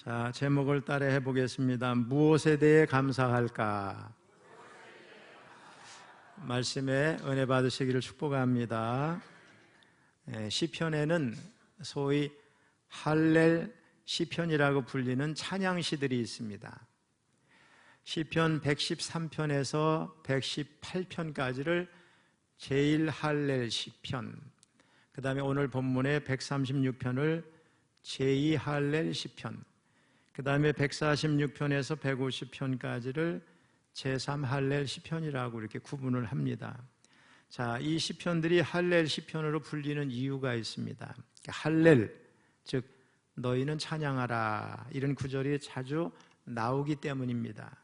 자, 제목을 따라 해보겠습니다. 무엇에 대해 감사할까? 말씀에 은혜 받으시기를 축복합니다. 시편에는 소위 할렐 시편이라고 불리는 찬양시들이 있습니다. 시편 113편에서 118편까지를 제일 할렐 시편, 그 다음에 오늘 본문의 136편을 제2 할렐 시편, 그 다음에 146편에서 150편까지를 제3 할렐 시편이라고 이렇게 구분을 합니다. 자, 이 시편들이 할렐 시편으로 불리는 이유가 있습니다. 할렐, 즉 너희는 찬양하라, 이런 구절이 자주 나오기 때문입니다.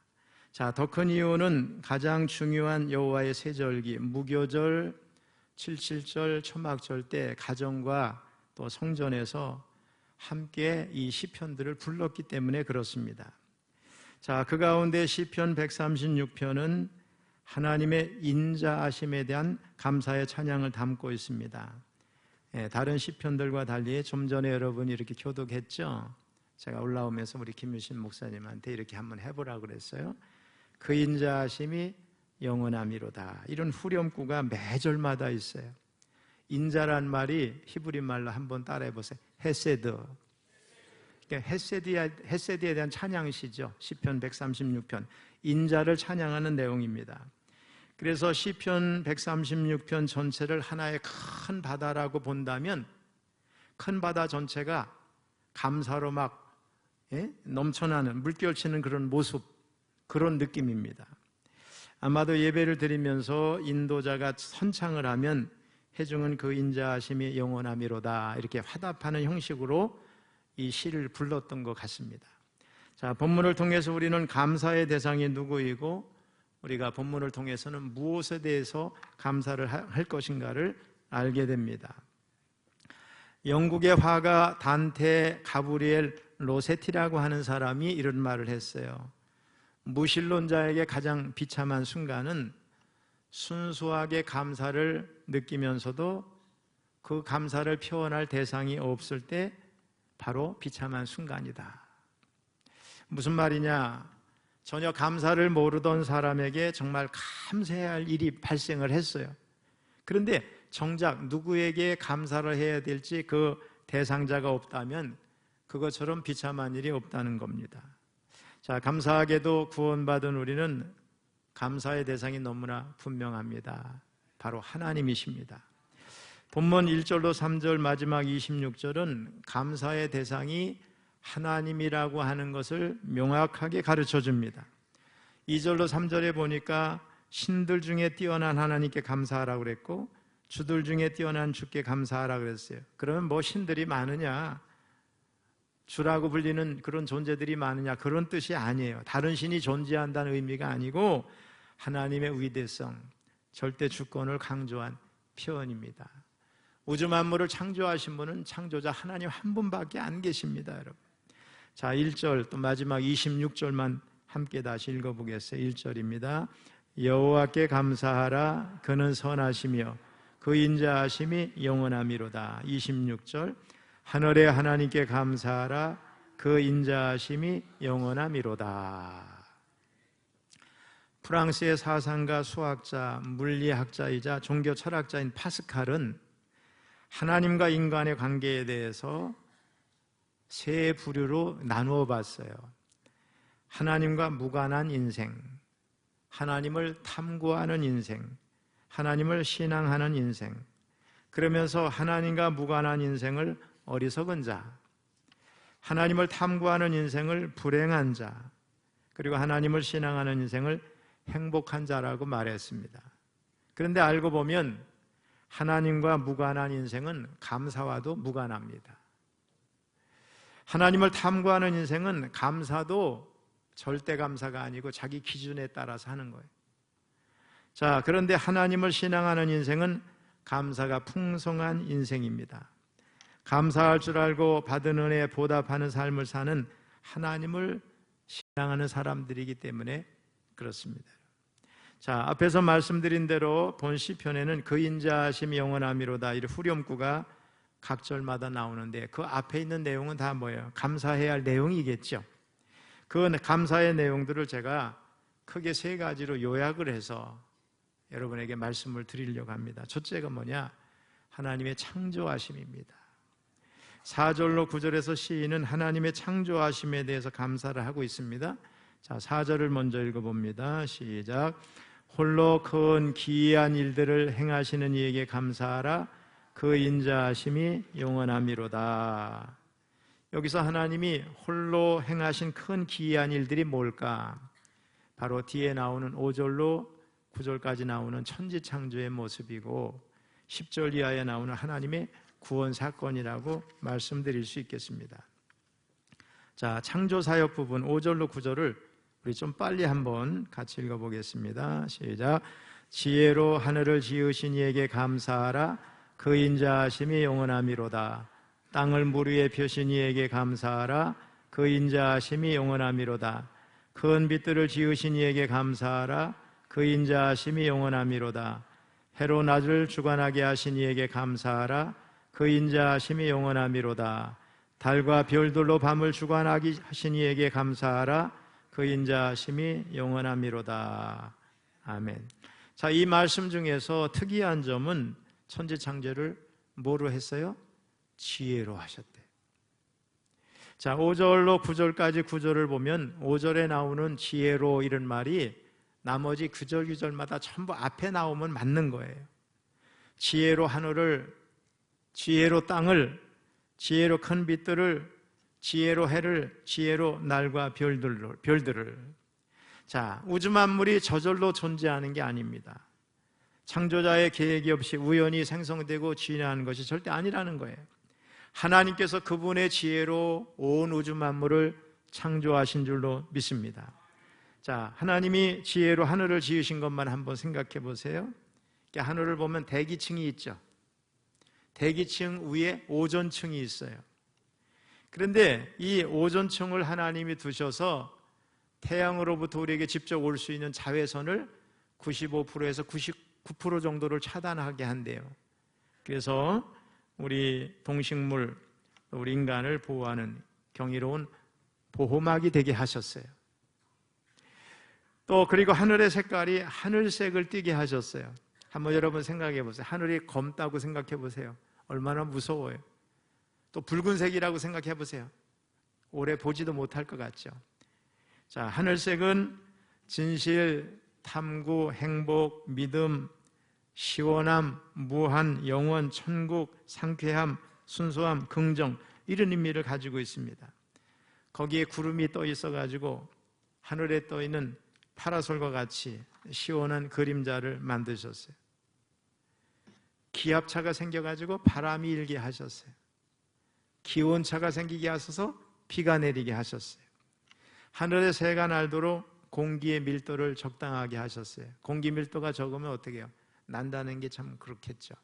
자, 더 큰 이유는 가장 중요한 여호와의 세절기, 무교절, 77절, 초막절 때 가정과 또 성전에서 함께 이 시편들을 불렀기 때문에 그렇습니다. 자, 그 가운데 시편 136편은 하나님의 인자하심에 대한 감사의 찬양을 담고 있습니다. 다른 시편들과 달리 좀 전에 여러분이 이렇게 교독했죠. 제가 올라오면서 우리 김유신 목사님한테 이렇게 한번 해보라고 그랬어요. 그 인자하심이 영원함이로다. 이런 후렴구가 매절마다 있어요. 인자란 말이 히브리 말로 한번 따라해 보세요. 헤세드. 그러니까 헤세드에 대한 찬양시죠. 시편 136편. 인자를 찬양하는 내용입니다. 그래서 시편 136편 전체를 하나의 큰 바다라고 본다면 큰 바다 전체가 감사로 막 넘쳐나는, 물결치는 그런 모습, 그런 느낌입니다. 아마도 예배를 드리면서 인도자가 선창을 하면 회중은 그 인자하심이 영원함이로다, 이렇게 화답하는 형식으로 이 시를 불렀던 것 같습니다. 자, 본문을 통해서 우리는 감사의 대상이 누구이고 우리가 본문을 통해서는 무엇에 대해서 감사를 할 것인가를 알게 됩니다. 영국의 화가 단테 가브리엘 로세티라고 하는 사람이 이런 말을 했어요. 무신론자에게 가장 비참한 순간은 순수하게 감사를 느끼면서도 그 감사를 표현할 대상이 없을 때 바로 비참한 순간이다. 무슨 말이냐? 전혀 감사를 모르던 사람에게 정말 감사해야 할 일이 발생을 했어요. 그런데 정작 누구에게 감사를 해야 될지 그 대상자가 없다면 그것처럼 비참한 일이 없다는 겁니다. 자, 감사하게도 구원받은 우리는 감사의 대상이 너무나 분명합니다. 바로 하나님이십니다. 본문 1절로 3절 마지막 26절은 감사의 대상이 하나님이라고 하는 것을 명확하게 가르쳐 줍니다. 2절로 3절에 보니까 신들 중에 뛰어난 하나님께 감사하라고 그랬고 주들 중에 뛰어난 주께 감사하라고 그랬어요. 그러면 뭐 신들이 많으냐, 주라고 불리는 그런 존재들이 많으냐, 그런 뜻이 아니에요. 다른 신이 존재한다는 의미가 아니고 하나님의 위대성, 절대 주권을 강조한 표현입니다. 우주 만물을 창조하신 분은 창조자 하나님 한 분밖에 안 계십니다, 여러분. 자, 1절 또 마지막 26절만 함께 다시 읽어보겠어요. 1절입니다. 여호와께 감사하라. 그는 선하시며 그 인자하심이 영원함이로다. 26절. 하늘의 하나님께 감사하라. 그 인자하심이 영원함이로다. 프랑스의 사상가, 수학자, 물리학자이자 종교 철학자인 파스칼은 하나님과 인간의 관계에 대해서 세 부류로 나누어 봤어요. 하나님과 무관한 인생, 하나님을 탐구하는 인생, 하나님을 신앙하는 인생. 그러면서 하나님과 무관한 인생을 어리석은 자, 하나님을 탐구하는 인생을 불행한 자, 그리고 하나님을 신앙하는 인생을 행복한 자라고 말했습니다. 그런데 알고 보면 하나님과 무관한 인생은 감사와도 무관합니다. 하나님을 탐구하는 인생은 감사도 절대 감사가 아니고 자기 기준에 따라서 하는 거예요. 자, 그런데 하나님을 신앙하는 인생은 감사가 풍성한 인생입니다. 감사할 줄 알고 받은 은혜에 보답하는 삶을 사는 하나님을 신앙하는 사람들이기 때문에 그렇습니다. 자, 앞에서 말씀드린 대로 본 시편에는 그 인자하심이 영원함이로다, 이 후렴구가 각 절마다 나오는데 그 앞에 있는 내용은 다 뭐예요? 감사해야 할 내용이겠죠. 그 감사의 내용들을 제가 크게 세 가지로 요약을 해서 여러분에게 말씀을 드리려고 합니다. 첫째가 뭐냐? 하나님의 창조하심입니다. 4절로 9절에서 시인은 하나님의 창조하심에 대해서 감사를 하고 있습니다. 자, 4절을 먼저 읽어봅니다. 시작. 홀로 큰 기이한 일들을 행하시는 이에게 감사하라. 그 인자하심이 영원하미로다. 여기서 하나님이 홀로 행하신 큰 기이한 일들이 뭘까? 바로 뒤에 나오는 5절로 9절까지 나오는 천지창조의 모습이고 10절 이하에 나오는 하나님의 구원 사건이라고 말씀드릴 수 있겠습니다. 자, 창조사역 부분 5절로 9절을 우리 좀 빨리 한번 같이 읽어보겠습니다. 시작. 지혜로 하늘을 지으신 이에게 감사하라. 그 인자하심이 영원하미로다. 땅을 물 위에 펴신 이에게 감사하라. 그 인자하심이 영원하미로다. 큰 빛들을 지으신 이에게 감사하라. 그 인자하심이 영원하미로다. 해로 낮을 주관하게 하신 이에게 감사하라. 그 인자하심이 영원하미로다. 달과 별들로 밤을 주관하게 하신 이에게 감사하라. 그 인자하심이 영원하미로다. 아멘. 자, 이 말씀 중에서 특이한 점은 천지창조를 뭐로 했어요? 지혜로 하셨대. 자, 5절로 9절까지 구절을 보면 5절에 나오는 지혜로 이런 말이 나머지 구절마다 전부 앞에 나오면 맞는 거예요. 지혜로 하늘을, 지혜로 땅을, 지혜로 큰 빛들을, 지혜로 해를, 지혜로 날과 별들을. 자, 우주 만물이 저절로 존재하는 게 아닙니다. 창조자의 계획이 없이 우연히 생성되고 진화하는 것이 절대 아니라는 거예요. 하나님께서 그분의 지혜로 온 우주 만물을 창조하신 줄로 믿습니다. 자, 하나님이 지혜로 하늘을 지으신 것만 한번 생각해 보세요. 하늘을 보면 대기층이 있죠. 대기층 위에 오존층이 있어요. 그런데 이 오존층을 하나님이 두셔서 태양으로부터 우리에게 직접 올 수 있는 자외선을 95%에서 99% 정도를 차단하게 한대요. 그래서 우리 동식물, 우리 인간을 보호하는 경이로운 보호막이 되게 하셨어요. 또 그리고 하늘의 색깔이 하늘색을 띠게 하셨어요. 한번 여러분 생각해 보세요. 하늘이 검다고 생각해 보세요. 얼마나 무서워요. 또 붉은색이라고 생각해 보세요. 오래 보지도 못할 것 같죠. 자, 하늘색은 진실, 탐구, 행복, 믿음, 시원함, 무한, 영원, 천국, 상쾌함, 순수함, 긍정, 이런 의미를 가지고 있습니다. 거기에 구름이 떠 있어가지고 하늘에 떠 있는 파라솔과 같이 시원한 그림자를 만드셨어요. 기압차가 생겨가지고 바람이 일게 하셨어요. 기온차가 생기게 하셔서 비가 내리게 하셨어요. 하늘의 새가 날도록 공기의 밀도를 적당하게 하셨어요. 공기 밀도가 적으면 어떻게 해요? 난다는 게 참 그렇겠죠.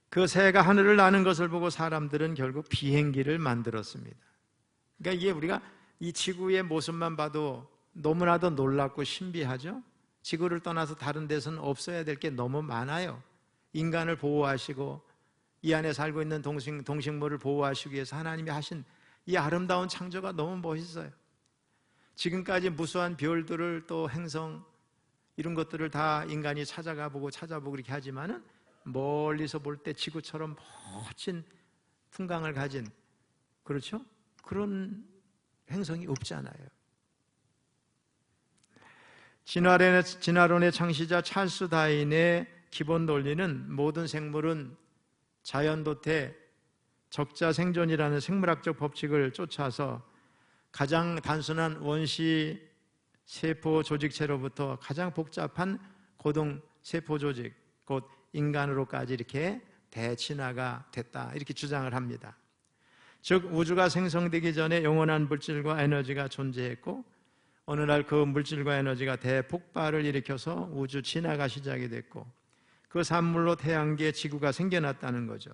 그 새가 하늘을 나는 것을 보고 사람들은 결국 비행기를 만들었습니다. 그러니까 이게 우리가 이 지구의 모습만 봐도 너무나도 놀랍고 신비하죠. 지구를 떠나서 다른 데서는 없어야 될 게 너무 많아요. 인간을 보호하시고 이 안에 살고 있는 동식물을 보호하시기 위해서 하나님이 하신 이 아름다운 창조가 너무 멋있어요. 지금까지 무수한 별들을 또 행성 이런 것들을 다 인간이 찾아보고 이렇게 하지만은 멀리서 볼 때 지구처럼 멋진 풍광을 가진, 그렇죠? 그런 행성이 없잖아요. 진화론의 창시자 찰스 다윈의 기본 논리는 모든 생물은 자연도태, 적자 생존이라는 생물학적 법칙을 쫓아서 가장 단순한 원시 세포 조직체로부터 가장 복잡한 고등 세포 조직, 곧 인간으로까지 이렇게 대진화가 됐다, 이렇게 주장을 합니다. 즉 우주가 생성되기 전에 영원한 물질과 에너지가 존재했고 어느 날 그 물질과 에너지가 대폭발을 일으켜서 우주 진화가 시작이 됐고 그 산물로 태양계, 지구가 생겨났다는 거죠.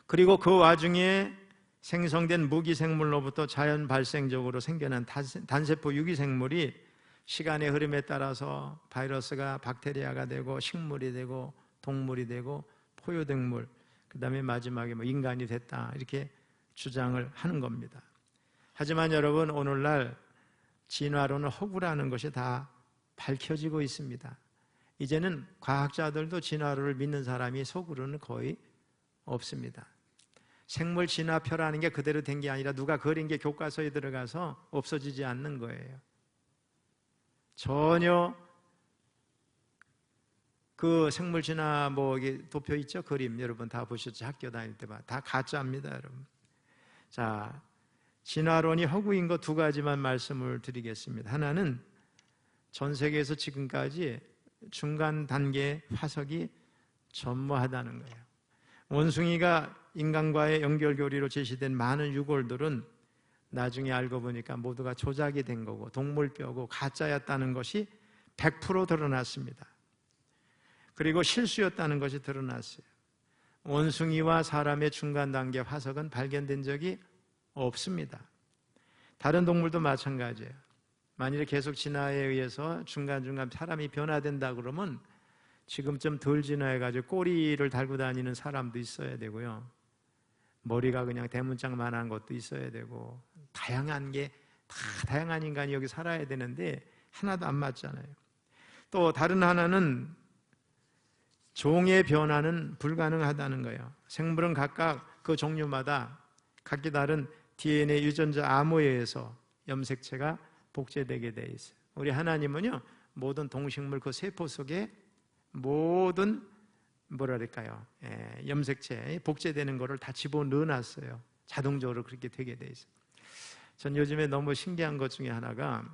그리고 그 와중에 생성된 무기생물로부터 자연 발생적으로 생겨난 단세포 유기생물이 시간의 흐름에 따라서 바이러스가 박테리아가 되고 식물이 되고 동물이 되고 포유동물, 그 다음에 마지막에 뭐 인간이 됐다 이렇게 주장을 하는 겁니다. 하지만 여러분, 오늘날 진화론은 허구라는 것이 다 밝혀지고 있습니다. 이제는 과학자들도 진화론을 믿는 사람이 속으로는 거의 없습니다. 생물 진화표라는 게 그대로 된 게 아니라 누가 그린 게 교과서에 들어가서 없어지지 않는 거예요. 전혀 그 생물 진화 뭐 이게 도표 있죠? 그림 여러분 다 보셨죠? 학교 다닐 때만 다 가짜입니다, 여러분. 자, 진화론이 허구인 것 두 가지만 말씀을 드리겠습니다. 하나는 전 세계에서 지금까지 중간 단계 화석이 전무하다는 거예요. 원숭이가 인간과의 연결고리로 제시된 많은 유골들은 나중에 알고 보니까 모두가 조작이 된 거고 동물뼈고 가짜였다는 것이 100% 드러났습니다. 그리고 실수였다는 것이 드러났어요. 원숭이와 사람의 중간 단계 화석은 발견된 적이 없습니다. 다른 동물도 마찬가지예요. 만일에 계속 진화에 의해서 중간중간 사람이 변화된다 그러면 지금쯤 덜 진화해가지고 꼬리를 달고 다니는 사람도 있어야 되고요. 머리가 그냥 대문짝만한 것도 있어야 되고 다양한 인간이 여기 살아야 되는데 하나도 안 맞잖아요. 또 다른 하나는 종의 변화는 불가능하다는 거예요. 생물은 각각 그 종류마다 각기 다른 DNA 유전자 암호에 의해서 염색체가 복제되게 돼 있어요. 우리 하나님은요, 모든 동식물 그 세포 속에 모든 염색체 복제되는 거를 다 집어넣어 놨어요. 자동적으로 그렇게 되게 돼 있어요. 전 요즘에 너무 신기한 것 중에 하나가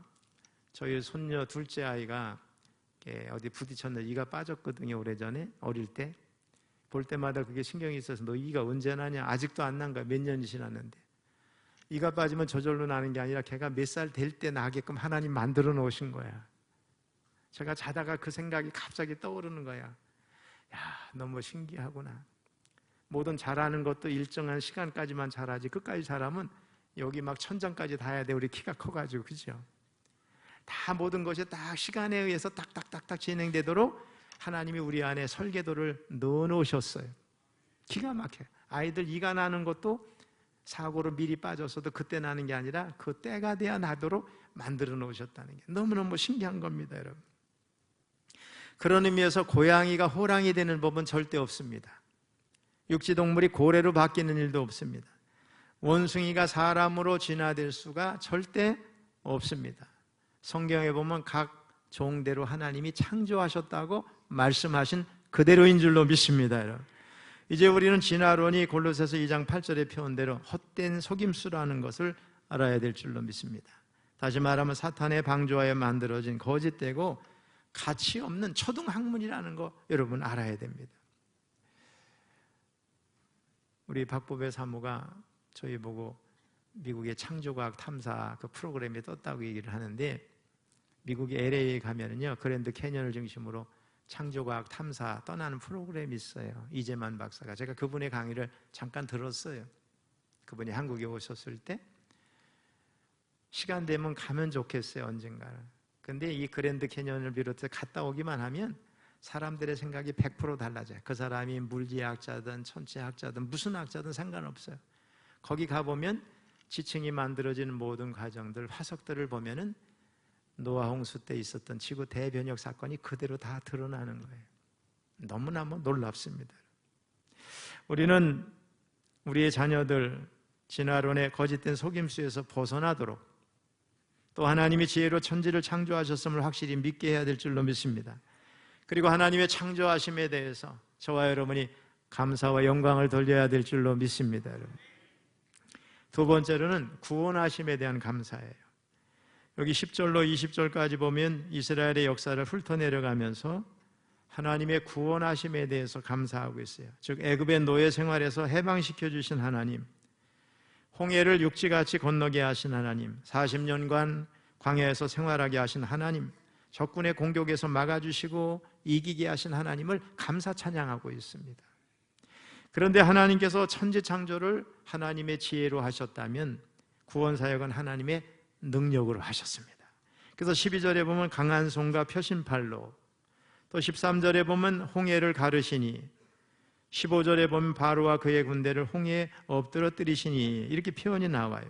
저희 손녀 둘째 아이가 어디 부딪혔는데 이가 빠졌거든요. 오래전에 어릴 때 볼 때마다 그게 신경이 있어서 너 이가 언제 나냐? 아직도 안 난 거야. 몇 년이 지났는데. 이가 빠지면 저절로 나는 게 아니라 걔가 몇 살 될 때 나게끔 하나님 만들어 놓으신 거야. 제가 자다가 그 생각이 갑자기 떠오르는 거야. 야, 너무 신기하구나. 뭐든 잘하는 것도 일정한 시간까지만 잘하지 끝까지 잘하면 여기 막 천장까지 닿아야 돼. 우리 키가 커가지고. 그죠? 다 모든 것이 딱 시간에 의해서 딱딱딱딱 진행되도록 하나님이 우리 안에 설계도를 넣어놓으셨어요. 기가 막혀요. 아이들 이가 나는 것도 사고로 미리 빠졌어도 그때 나는 게 아니라 그 때가 돼야 나도록 만들어 놓으셨다는 게 너무너무 신기한 겁니다, 여러분. 그런 의미에서 고양이가 호랑이 되는 법은 절대 없습니다. 육지동물이 고래로 바뀌는 일도 없습니다. 원숭이가 사람으로 진화될 수가 절대 없습니다. 성경에 보면 각 종대로 하나님이 창조하셨다고 말씀하신 그대로인 줄로 믿습니다, 여러분. 이제 우리는 진화론이 골로새서 2장 8절에 표현대로 헛된 속임수라는 것을 알아야 될 줄로 믿습니다. 다시 말하면 사탄의 방조하에 만들어진 거짓되고 가치 없는 초등학문이라는 거 여러분 알아야 됩니다. 우리 박보배 사모가 저희 보고 미국의 창조과학 탐사 그 프로그램에 떴다고 얘기를 하는데, 미국의 LA에 가면은요 그랜드 캐년을 중심으로 창조과학 탐사 떠나는 프로그램이 있어요. 이재만 박사가. 제가 그분의 강의를 잠깐 들었어요. 그분이 한국에 오셨을 때. 시간 되면 가면 좋겠어요, 언젠가는. 근데 이 그랜드 캐년을 비롯해 갔다 오기만 하면 사람들의 생각이 100% 달라져요. 그 사람이 물리학자든 천체학자든 무슨 학자든 상관없어요. 거기 가보면 지층이 만들어지는 모든 과정들, 화석들을 보면은 노아 홍수 때 있었던 지구 대변혁 사건이 그대로 다 드러나는 거예요. 너무나 놀랍습니다. 우리는 우리의 자녀들 진화론의 거짓된 속임수에서 벗어나도록 또 하나님이 지혜로 천지를 창조하셨음을 확실히 믿게 해야 될 줄로 믿습니다. 그리고 하나님의 창조하심에 대해서 저와 여러분이 감사와 영광을 돌려야 될 줄로 믿습니다. 여러분. 두 번째로는 구원하심에 대한 감사예요. 여기 10절로 20절까지 보면 이스라엘의 역사를 훑어내려가면서 하나님의 구원하심에 대해서 감사하고 있어요. 즉 애굽의 노예 생활에서 해방시켜 주신 하나님, 홍해를 육지같이 건너게 하신 하나님, 40년간 광야에서 생활하게 하신 하나님, 적군의 공격에서 막아주시고 이기게 하신 하나님을 감사 찬양하고 있습니다. 그런데 하나님께서 천지 창조를 하나님의 지혜로 하셨다면 구원사역은 하나님의 능력으로 하셨습니다. 그래서 12절에 보면 강한 손과 표심팔로, 또 13절에 보면 홍해를 가르시니, 15절에 보면 바로와 그의 군대를 홍해에 엎드러뜨리시니 이렇게 표현이 나와요.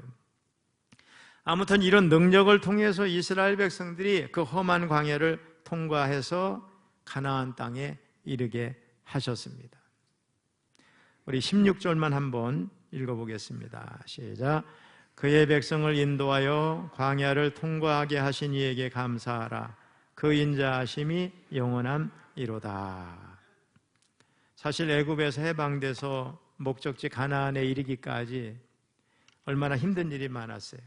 아무튼 이런 능력을 통해서 이스라엘 백성들이 그 험한 광야를 통과해서 가나안 땅에 이르게 하셨습니다. 우리 16절만 한번 읽어보겠습니다. 시작. 그의 백성을 인도하여 광야를 통과하게 하신 이에게 감사하라. 그 인자하심이 영원함이로다. 사실 애굽에서 해방돼서 목적지 가나안에 이르기까지 얼마나 힘든 일이 많았어요.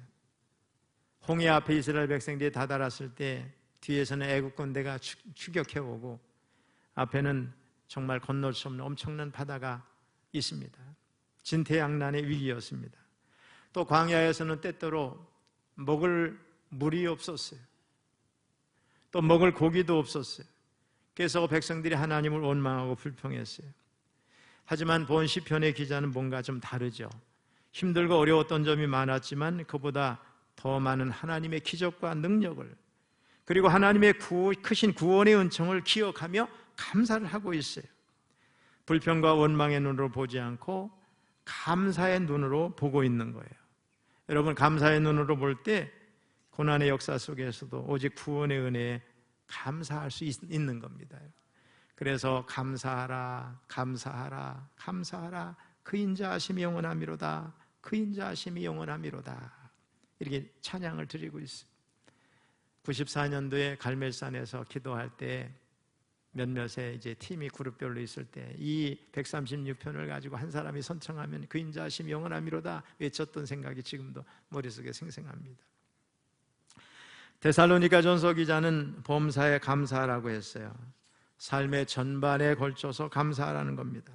홍해 앞에 이스라엘 백성들이 다다랐을 때 뒤에서는 애굽 군대가 추격해오고 앞에는 정말 건널 수 없는 엄청난 바다가 있습니다. 진퇴양난의 위기였습니다. 또 광야에서는 때때로 먹을 물이 없었어요. 또 먹을 고기도 없었어요. 그래서 백성들이 하나님을 원망하고 불평했어요. 하지만 본 시편의 기자는 뭔가 좀 다르죠. 힘들고 어려웠던 점이 많았지만 그보다 더 많은 하나님의 기적과 능력을, 그리고 하나님의 크신 구원의 은총을 기억하며 감사를 하고 있어요. 불평과 원망의 눈으로 보지 않고 감사의 눈으로 보고 있는 거예요. 여러분, 감사의 눈으로 볼 때 고난의 역사 속에서도 오직 구원의 은혜에 감사할 수 있는 겁니다. 그래서 감사하라, 감사하라, 감사하라. 그 인자하심이 영원함이로다. 그 인자하심이 영원함이로다. 이렇게 찬양을 드리고 있습니다. 94년도에 갈멜산에서 기도할 때 몇몇의 이제 팀이 그룹별로 있을 때 이 136편을 가지고 한 사람이 선창하면 그 인자하심이 영원함이로다 외쳤던 생각이 지금도 머릿속에 생생합니다. 데살로니가전서 기자는 범사에 감사하라고 했어요. 삶의 전반에 걸쳐서 감사하라는 겁니다.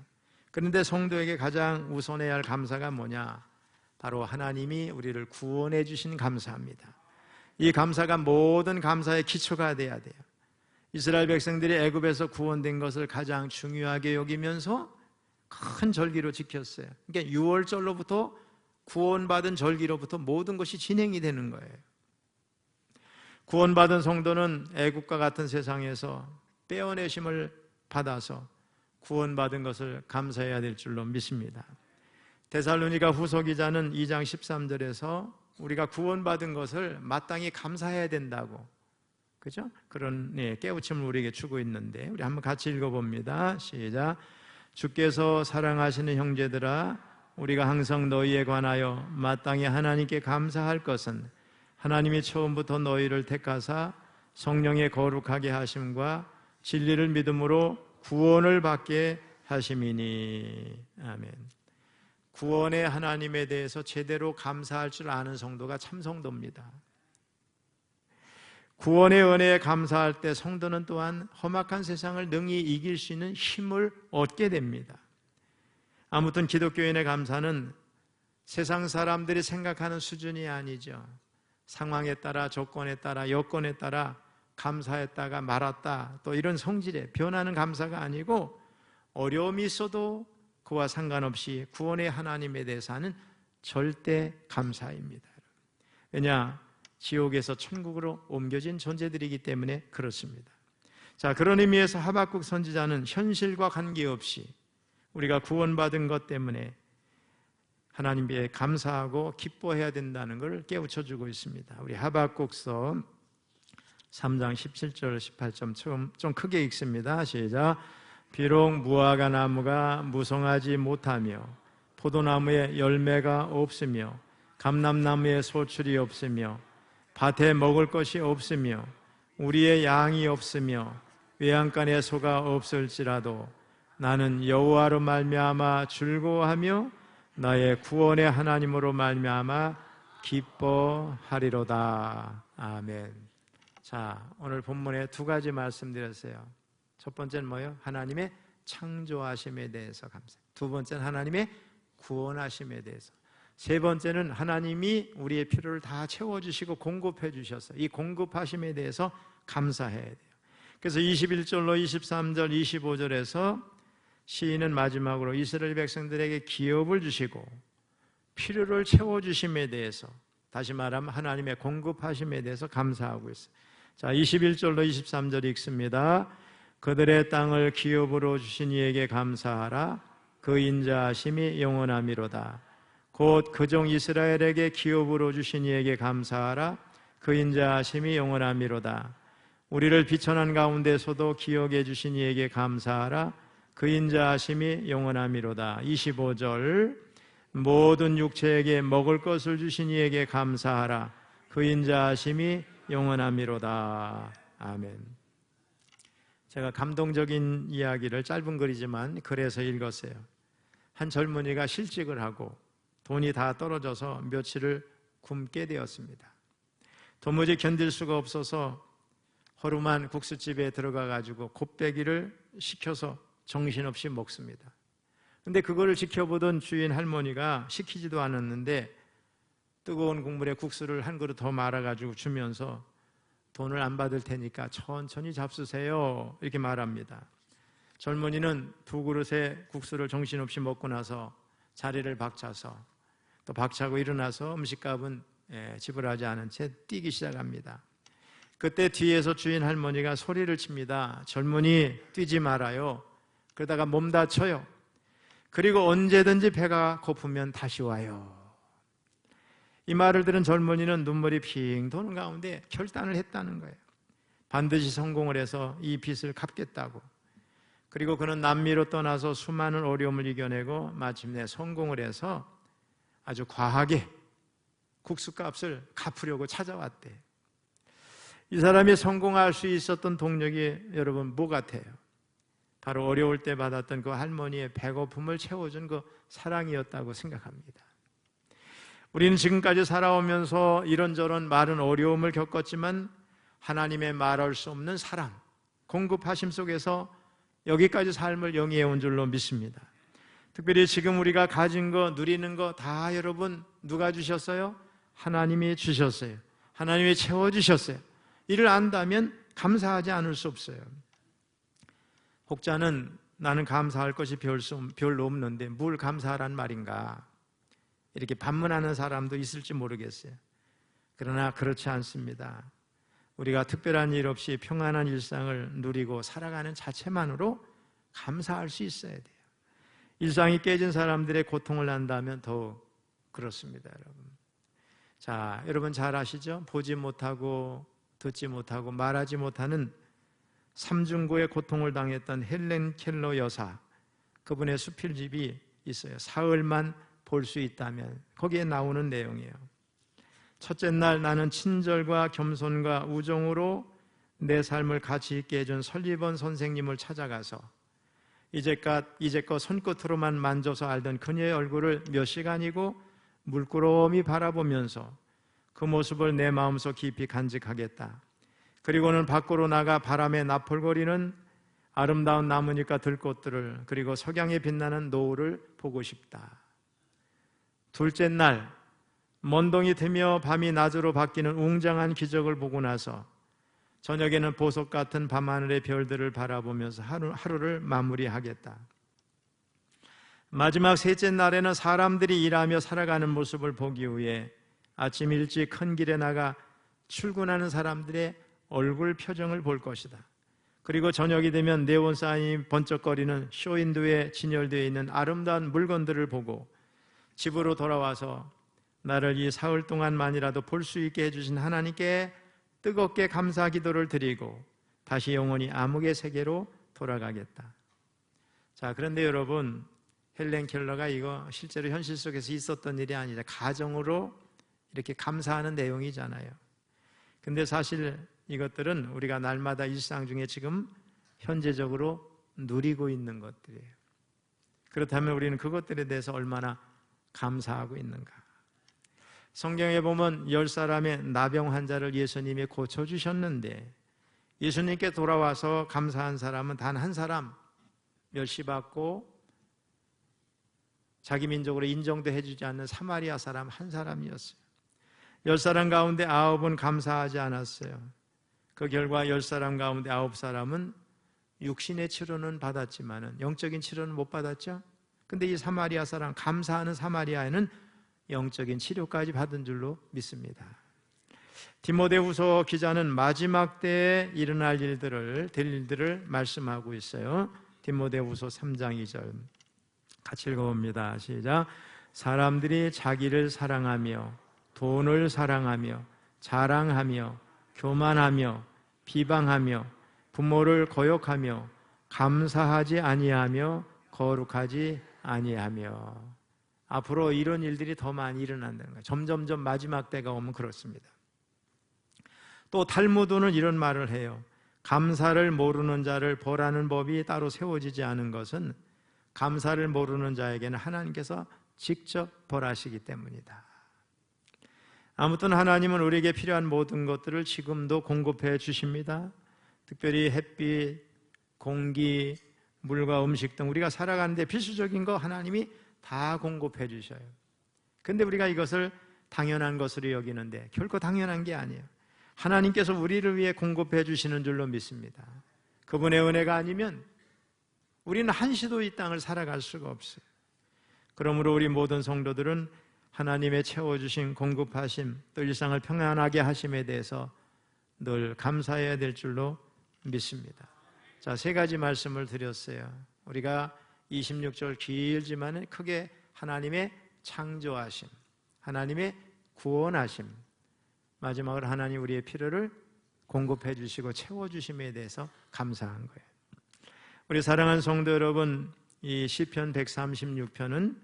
그런데 성도에게 가장 우선해야 할 감사가 뭐냐? 바로 하나님이 우리를 구원해 주신 감사입니다. 이 감사가 모든 감사의 기초가 돼야 돼요. 이스라엘 백성들이 애굽에서 구원된 것을 가장 중요하게 여기면서 큰 절기로 지켰어요. 그러니까 6월절로부터 구원받은 절기로부터 모든 것이 진행이 되는 거예요. 구원받은 성도는 애국과 같은 세상에서 빼어내심을 받아서 구원받은 것을 감사해야 될 줄로 믿습니다. 데살로니가 후서 기자는 2장 13절에서 우리가 구원받은 것을 마땅히 감사해야 된다고, 그죠? 그런 깨우침을 우리에게 주고 있는데 우리 한번 같이 읽어봅니다. 시작. 주께서 사랑하시는 형제들아, 우리가 항상 너희에 관하여 마땅히 하나님께 감사할 것은 하나님이 처음부터 너희를 택하사 성령의 거룩하게 하심과 진리를 믿음으로 구원을 받게 하심이니. 아멘. 구원의 하나님에 대해서 제대로 감사할 줄 아는 성도가 참 성도입니다. 구원의 은혜에 감사할 때 성도는 또한 험악한 세상을 능히 이길 수 있는 힘을 얻게 됩니다. 아무튼 기독교인의 감사는 세상 사람들이 생각하는 수준이 아니죠. 상황에 따라, 조건에 따라, 여건에 따라 감사했다가 말았다, 또 이런 성질에 변하는 감사가 아니고 어려움이 있어도 그와 상관없이 구원의 하나님에 대해서 하는 절대 감사입니다. 왜냐? 지옥에서 천국으로 옮겨진 존재들이기 때문에 그렇습니다. 자, 그런 의미에서 하박국 선지자는 현실과 관계없이 우리가 구원받은 것 때문에 하나님께 감사하고 기뻐해야 된다는 것을 깨우쳐주고 있습니다. 우리 하박국서 3장 17절 18절 좀 크게 읽습니다. 시작. 비록 무화과 나무가 무성하지 못하며 포도나무에 열매가 없으며 감람나무에 소출이 없으며 밭에 먹을 것이 없으며 우리의 양이 없으며 외양간에 소가 없을지라도 나는 여호와로 말미암아 즐거워하며 나의 구원의 하나님으로 말미암아 기뻐하리로다. 아멘. 자, 오늘 본문에 두 가지 말씀드렸어요. 첫 번째는 뭐예요? 하나님의 창조하심에 대해서 감사. 두 번째는 하나님의 구원하심에 대해서. 세 번째는 하나님이 우리의 필요를 다 채워주시고 공급해 주셔서 이 공급하심에 대해서 감사해야 돼요. 그래서 21절로 23절, 25절에서 시인은 마지막으로 이스라엘 백성들에게 기업을 주시고 필요를 채워주심에 대해서, 다시 말하면 하나님의 공급하심에 대해서 감사하고 있어요. 자, 21절로 23절 읽습니다. 그들의 땅을 기업으로 주신 이에게 감사하라. 그 인자하심이 영원하미로다. 곧 그 종 이스라엘에게 기업으로 주신 이에게 감사하라. 그 인자하심이 영원하미로다. 우리를 비천한 가운데서도 기억해 주신 이에게 감사하라. 그 인자하심이 영원하미로다. 25절 모든 육체에게 먹을 것을 주신 이에게 감사하라. 그 인자하심이 영원하미로다. 아멘. 제가 감동적인 이야기를 짧은 글이지만 글에서 읽었어요. 한 젊은이가 실직을 하고 돈이 다 떨어져서 며칠을 굶게 되었습니다. 도무지 견딜 수가 없어서 허름한 국수집에 들어가 가지고 곱빼기를 시켜서 정신없이 먹습니다. 근데 그거를 지켜보던 주인 할머니가 시키지도 않았는데 뜨거운 국물에 국수를 한 그릇 더 말아가지고 주면서 돈을 안 받을 테니까 천천히 잡수세요 이렇게 말합니다. 젊은이는 두 그릇의 국수를 정신없이 먹고 나서 자리를 박차서 또 박차고 일어나서 음식값은 지불하지 않은 채 뛰기 시작합니다. 그때 뒤에서 주인 할머니가 소리를 칩니다. 젊은이 뛰지 말아요. 그러다가 몸 다쳐요. 그리고 언제든지 배가 고프면 다시 와요. 이 말을 들은 젊은이는 눈물이 핑 도는 가운데 결단을 했다는 거예요. 반드시 성공을 해서 이 빚을 갚겠다고. 그리고 그는 남미로 떠나서 수많은 어려움을 이겨내고 마침내 성공을 해서 아주 과하게 국수값을 갚으려고 찾아왔대. 이 사람이 성공할 수 있었던 동력이 여러분 뭐 같아요? 바로 어려울 때 받았던 그 할머니의 배고픔을 채워준 그 사랑이었다고 생각합니다. 우리는 지금까지 살아오면서 이런저런 많은 어려움을 겪었지만 하나님의 말할 수 없는 사랑, 공급하심 속에서 여기까지 삶을 영위해 온 줄로 믿습니다. 특별히 지금 우리가 가진 거, 누리는 거 다 여러분 누가 주셨어요? 하나님이 주셨어요. 하나님이 채워주셨어요. 이를 안다면 감사하지 않을 수 없어요. 혹자는 나는 감사할 것이 별로 없는데 뭘 감사하란 말인가 이렇게 반문하는 사람도 있을지 모르겠어요. 그러나 그렇지 않습니다. 우리가 특별한 일 없이 평안한 일상을 누리고 살아가는 자체만으로 감사할 수 있어야 돼요. 일상이 깨진 사람들의 고통을 안다면 더욱 그렇습니다, 여러분. 자, 여러분 잘 아시죠? 보지 못하고 듣지 못하고 말하지 못하는 삼중고의 고통을 당했던 헬렌 켈러 여사, 그분의 수필집이 있어요. 사흘만 볼 수 있다면 거기에 나오는 내용이에요. 첫째 날 나는 친절과 겸손과 우정으로 내 삶을 가치 있게 해준 설리번 선생님을 찾아가서 이제껏 손끝으로만 만져서 알던 그녀의 얼굴을 몇 시간이고 물끄러미 바라보면서 그 모습을 내 마음속 깊이 간직하겠다. 그리고는 밖으로 나가 바람에 나풀거리는 아름다운 나무잎과 들꽃들을, 그리고 석양에 빛나는 노을을 보고 싶다. 둘째 날 먼동이 트며 밤이 낮으로 바뀌는 웅장한 기적을 보고 나서 저녁에는 보석 같은 밤하늘의 별들을 바라보면서 하루를 마무리하겠다. 마지막 셋째 날에는 사람들이 일하며 살아가는 모습을 보기 위해 아침 일찍 큰 길에 나가 출근하는 사람들의 얼굴 표정을 볼 것이다. 그리고 저녁이 되면 네온사인이 번쩍거리는 쇼윈도에 진열되어 있는 아름다운 물건들을 보고 집으로 돌아와서 나를 이 사흘 동안만이라도 볼 수 있게 해주신 하나님께 뜨겁게 감사 기도를 드리고 다시 영원히 암흑의 세계로 돌아가겠다. 자, 그런데 여러분, 헬렌 켈러가 이거 실제로 현실 속에서 있었던 일이 아니라 가정으로 이렇게 감사하는 내용이잖아요. 근데 사실 이것들은 우리가 날마다 일상 중에 지금 현재적으로 누리고 있는 것들이에요. 그렇다면 우리는 그것들에 대해서 얼마나 감사하고 있는가? 성경에 보면 10사람의 나병 환자를 예수님이 고쳐주셨는데 예수님께 돌아와서 감사한 사람은 단 한 사람, 멸시받고 자기 민족으로 인정도 해주지 않는 사마리아 사람 한 사람이었어요. 10사람 가운데 9은 감사하지 않았어요. 그 결과 10사람 가운데 9사람은 육신의 치료는 받았지만 영적인 치료는 못 받았죠. 근데 이 사마리아 사람, 감사하는 사마리아에는 영적인 치료까지 받은 줄로 믿습니다. 디모데후서 기자는 마지막 때에 일어날 될 일들을 말씀하고 있어요. 디모데후서 3장 2절. 같이 읽어봅니다. 시작. 사람들이 자기를 사랑하며 돈을 사랑하며 자랑하며 교만하며 비방하며 부모를 거역하며 감사하지 아니하며 거룩하지 아니하며. 앞으로 이런 일들이 더 많이 일어난다는 거예요. 점점점 마지막 때가 오면 그렇습니다. 또 탈무드는 이런 말을 해요. 감사를 모르는 자를 벌하는 법이 따로 세워지지 않은 것은 감사를 모르는 자에게는 하나님께서 직접 벌하시기 때문이다. 아무튼 하나님은 우리에게 필요한 모든 것들을 지금도 공급해 주십니다. 특별히 햇빛, 공기, 물과 음식 등 우리가 살아가는데 필수적인 거 하나님이 다 공급해 주셔요. 근데 우리가 이것을 당연한 것으로 여기는데 결코 당연한 게 아니에요. 하나님께서 우리를 위해 공급해 주시는 줄로 믿습니다. 그분의 은혜가 아니면 우리는 한시도 이 땅을 살아갈 수가 없어요. 그러므로 우리 모든 성도들은 하나님의 채워주신 공급하심, 또 일상을 평안하게 하심에 대해서 늘 감사해야 될 줄로 믿습니다. 자, 세 가지 말씀을 드렸어요. 우리가 26절 길지만 크게 하나님의 창조하심, 하나님의 구원하심, 마지막으로 하나님 우리의 필요를 공급해 주시고 채워주심에 대해서 감사한 거예요. 우리 사랑하는 성도 여러분, 이 시편 136편은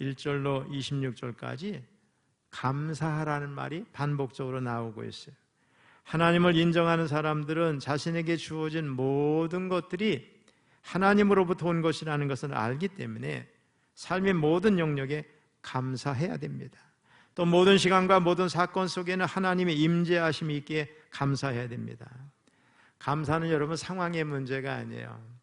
1절로 26절까지 감사하라는 말이 반복적으로 나오고 있어요. 하나님을 인정하는 사람들은 자신에게 주어진 모든 것들이 하나님으로부터 온 것이라는 것을 알기 때문에 삶의 모든 영역에 감사해야 됩니다. 또 모든 시간과 모든 사건 속에는 하나님의 임재하심이 있기에 감사해야 됩니다. 감사는 여러분 상황의 문제가 아니에요.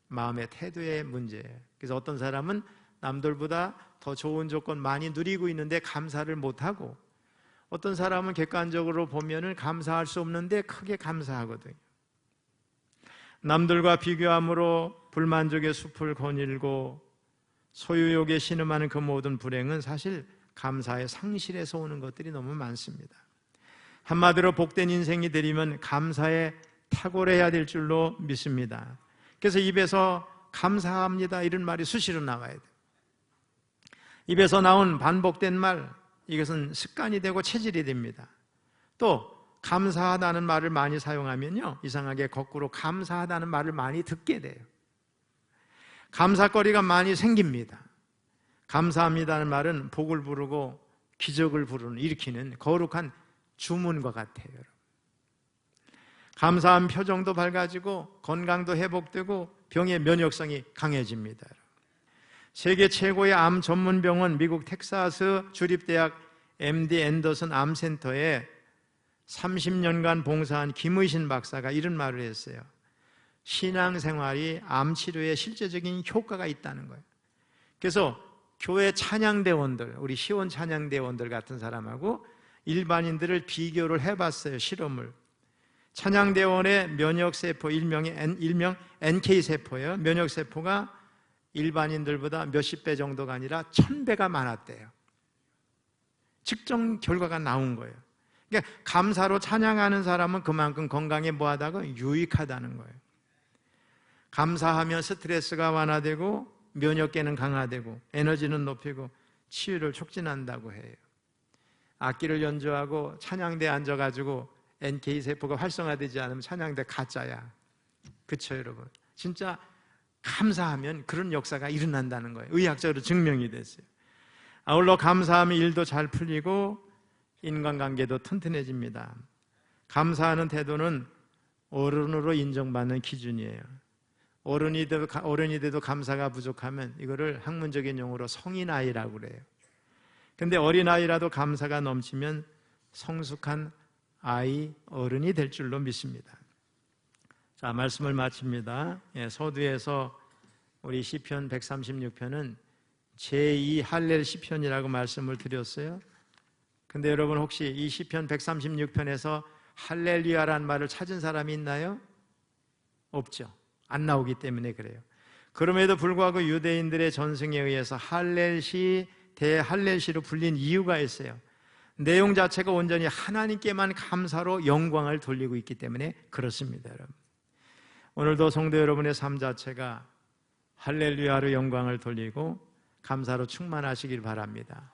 마음의 태도의 문제예요. 그래서 어떤 사람은 남들보다 더 좋은 조건 많이 누리고 있는데 감사를 못하고, 어떤 사람은 객관적으로 보면은 감사할 수 없는데 크게 감사하거든요. 남들과 비교함으로 불만족의 숲을 거닐고 소유욕에 신음하는 그 모든 불행은 사실 감사의 상실에서 오는 것들이 너무 많습니다. 한마디로 복된 인생이 되려면 감사에 탁월해야 될 줄로 믿습니다. 그래서 입에서 감사합니다 이런 말이 수시로 나와야 돼요. 입에서 나온 반복된 말, 이것은 습관이 되고 체질이 됩니다. 또 감사하다는 말을 많이 사용하면요, 이상하게 거꾸로 감사하다는 말을 많이 듣게 돼요. 감사거리가 많이 생깁니다. 감사합니다는 말은 복을 부르고 기적을 일으키는 거룩한 주문과 같아요. 감사한 표정도 밝아지고 건강도 회복되고 병의 면역성이 강해집니다. 세계 최고의 암 전문 병원 미국 텍사스 주립대학 MD 앤더슨 암센터에 30년간 봉사한 김의신 박사가 이런 말을 했어요. 신앙생활이 암 치료에 실제적인 효과가 있다는 거예요. 그래서 교회 찬양대원들, 우리 시온 찬양대원들 같은 사람하고 일반인들을 비교를 해봤어요. 실험을. 찬양대원의 면역세포, 일명 NK세포예요. 면역세포가 일반인들보다 몇십 배 정도가 아니라 1000배가 많았대요. 측정 결과가 나온 거예요. 그러니까 감사로 찬양하는 사람은 그만큼 건강에 뭐하다고? 유익하다는 거예요. 감사하면 스트레스가 완화되고 면역계는 강화되고 에너지는 높이고 치유를 촉진한다고 해요. 악기를 연주하고 찬양대에 앉아가지고 NK세포가 활성화되지 않으면 찬양대 가짜야. 그쵸 여러분? 진짜 감사하면 그런 역사가 일어난다는 거예요. 의학적으로 증명이 됐어요. 아울러 감사하면 일도 잘 풀리고 인간관계도 튼튼해집니다. 감사하는 태도는 어른으로 인정받는 기준이에요. 어른이 돼도 감사가 부족하면 이거를 학문적인 용어로 성인아이라고 그래요. 근데 어린아이라도 감사가 넘치면 성숙한 아이, 어른이 될 줄로 믿습니다. 자, 말씀을 마칩니다. 서두에서 우리 시편 136편은 제2 할렐 시편이라고 말씀을 드렸어요. 근데 여러분 혹시 이 시편 136편에서 할렐루야라는 말을 찾은 사람이 있나요? 없죠. 안 나오기 때문에 그래요. 그럼에도 불구하고 유대인들의 전승에 의해서 할렐시, 대할렐시로 불린 이유가 있어요. 내용 자체가 온전히 하나님께만 감사로 영광을 돌리고 있기 때문에 그렇습니다. 여러분. 오늘도 성도 여러분의 삶 자체가 할렐루야로 영광을 돌리고 감사로 충만하시길 바랍니다.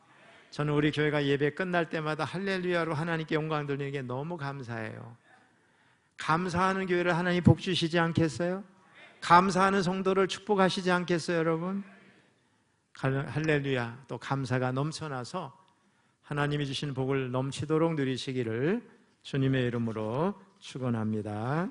저는 우리 교회가 예배 끝날 때마다 할렐루야로 하나님께 영광 돌리는 게 너무 감사해요. 감사하는 교회를 하나님 복 주시지 않겠어요? 감사하는 성도를 축복하시지 않겠어요, 여러분? 할렐루야, 또 감사가 넘쳐나서 하나님이 주신 복을 넘치도록 누리시기를 주님의 이름으로 축원합니다.